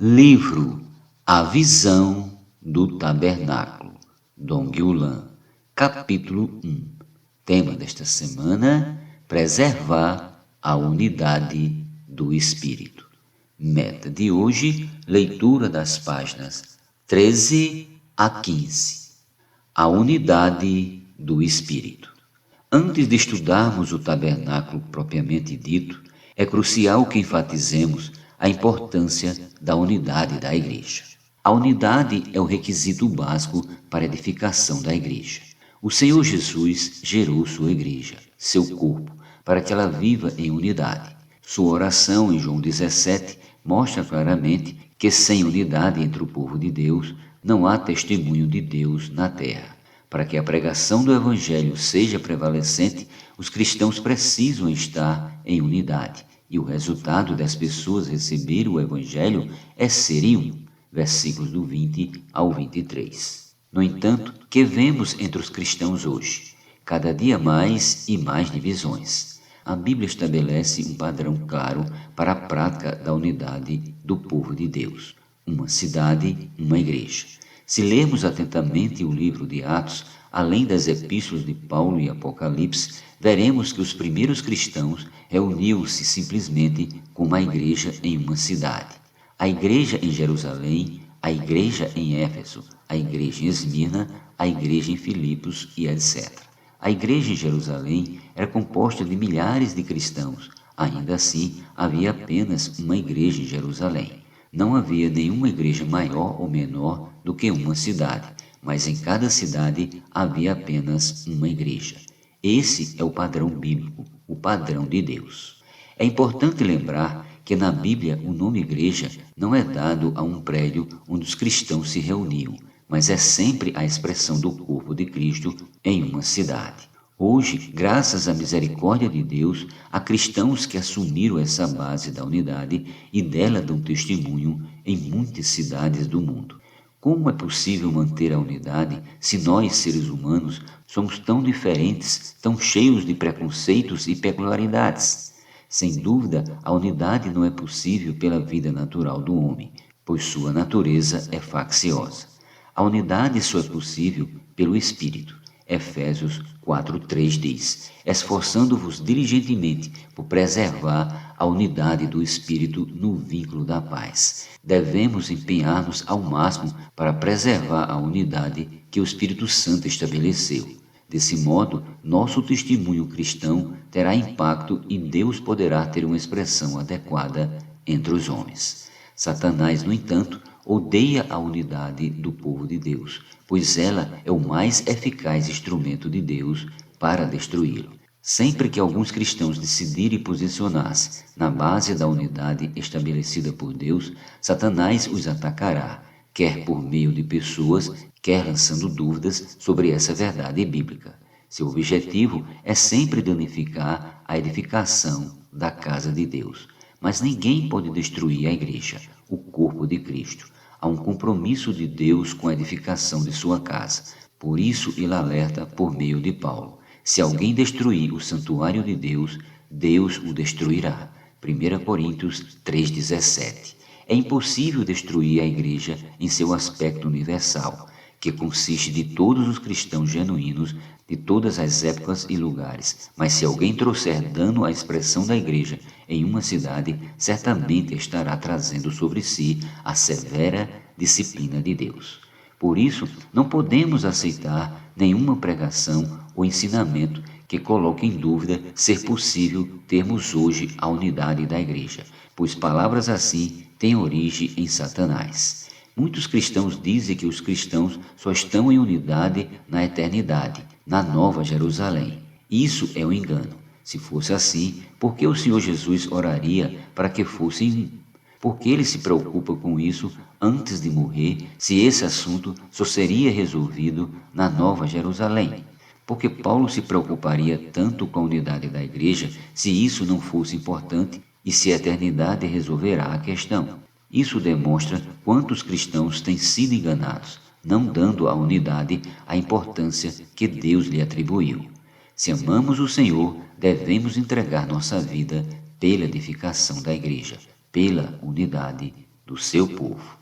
Livro A Visão do Tabernáculo, Dong Yulan, capítulo 1. Tema desta semana: preservar a unidade do Espírito. Meta de hoje: leitura das páginas 13 a 15. A unidade do Espírito. Antes de estudarmos o tabernáculo propriamente dito, é crucial que enfatizemos a importância da unidade da igreja. A unidade é o requisito básico para a edificação da igreja. O Senhor Jesus gerou sua igreja, seu corpo, para que ela viva em unidade. Sua oração em João 17 mostra claramente que sem unidade entre o povo de Deus, não há testemunho de Deus na terra. Para que a pregação do Evangelho seja prevalecente, os cristãos precisam estar em unidade. E o resultado das pessoas receberem o Evangelho é serem um. Versículos do 20 ao 23. No entanto, o que vemos entre os cristãos hoje? Cada dia mais e mais divisões. A Bíblia estabelece um padrão claro para a prática da unidade do povo de Deus. Uma cidade, uma igreja. Se lermos atentamente o livro de Atos, além das epístolas de Paulo e Apocalipse, veremos que os primeiros cristãos reuniam-se simplesmente como a igreja em uma cidade. A igreja em Jerusalém, a igreja em Éfeso, a igreja em Esmirna, a igreja em Filipos e etc. A igreja em Jerusalém era composta de milhares de cristãos. Ainda assim, havia apenas uma igreja em Jerusalém. Não havia nenhuma igreja maior ou menor do que uma cidade, mas em cada cidade havia apenas uma igreja. Esse é o padrão bíblico, o padrão de Deus. É importante lembrar que na Bíblia o nome igreja não é dado a um prédio onde os cristãos se reuniam, mas é sempre a expressão do corpo de Cristo em uma cidade. Hoje, graças à misericórdia de Deus, há cristãos que assumiram essa base da unidade e dela dão testemunho em muitas cidades do mundo. Como é possível manter a unidade se nós, seres humanos, somos tão diferentes, tão cheios de preconceitos e peculiaridades? Sem dúvida, a unidade não é possível pela vida natural do homem, pois sua natureza é facciosa. A unidade só é possível pelo Espírito. Efésios 4:3 diz: esforçando-vos diligentemente por preservar a unidade do Espírito no vínculo da paz. Devemos empenhar-nos ao máximo para preservar a unidade que o Espírito Santo estabeleceu. Desse modo, nosso testemunho cristão terá impacto e Deus poderá ter uma expressão adequada entre os homens. Satanás, no entanto, odeia a unidade do povo de Deus, pois ela é o mais eficaz instrumento de Deus para destruí-lo. Sempre que alguns cristãos decidirem posicionar-se na base da unidade estabelecida por Deus, Satanás os atacará, quer por meio de pessoas, quer lançando dúvidas sobre essa verdade bíblica. Seu objetivo é sempre danificar a edificação da casa de Deus. Mas ninguém pode destruir a igreja, o corpo de Cristo. Há um compromisso de Deus com a edificação de sua casa. Por isso ele alerta por meio de Paulo: se alguém destruir o santuário de Deus, Deus o destruirá. 1 Coríntios 3,17. É impossível destruir a igreja em seu aspecto universal, que consiste de todos os cristãos genuínos de todas as épocas e lugares. Mas se alguém trouxer dano à expressão da igreja em uma cidade, certamente estará trazendo sobre si a severa disciplina de Deus. Por isso, não podemos aceitar nenhuma pregação ou ensinamento que coloque em dúvida ser possível termos hoje a unidade da igreja, pois palavras assim têm origem em Satanás. Muitos cristãos dizem que os cristãos só estão em unidade na eternidade, na Nova Jerusalém. Isso é um engano. Se fosse assim, por que o Senhor Jesus oraria para que fossem um? Por que ele se preocupa com isso antes de morrer, se esse assunto só seria resolvido na Nova Jerusalém? Porque Paulo se preocuparia tanto com a unidade da igreja se isso não fosse importante e se a eternidade resolverá a questão? Isso demonstra quantos cristãos têm sido enganados, não dando à unidade a importância que Deus lhe atribuiu. Se amamos o Senhor, devemos entregar nossa vida pela edificação da igreja, pela unidade do seu povo.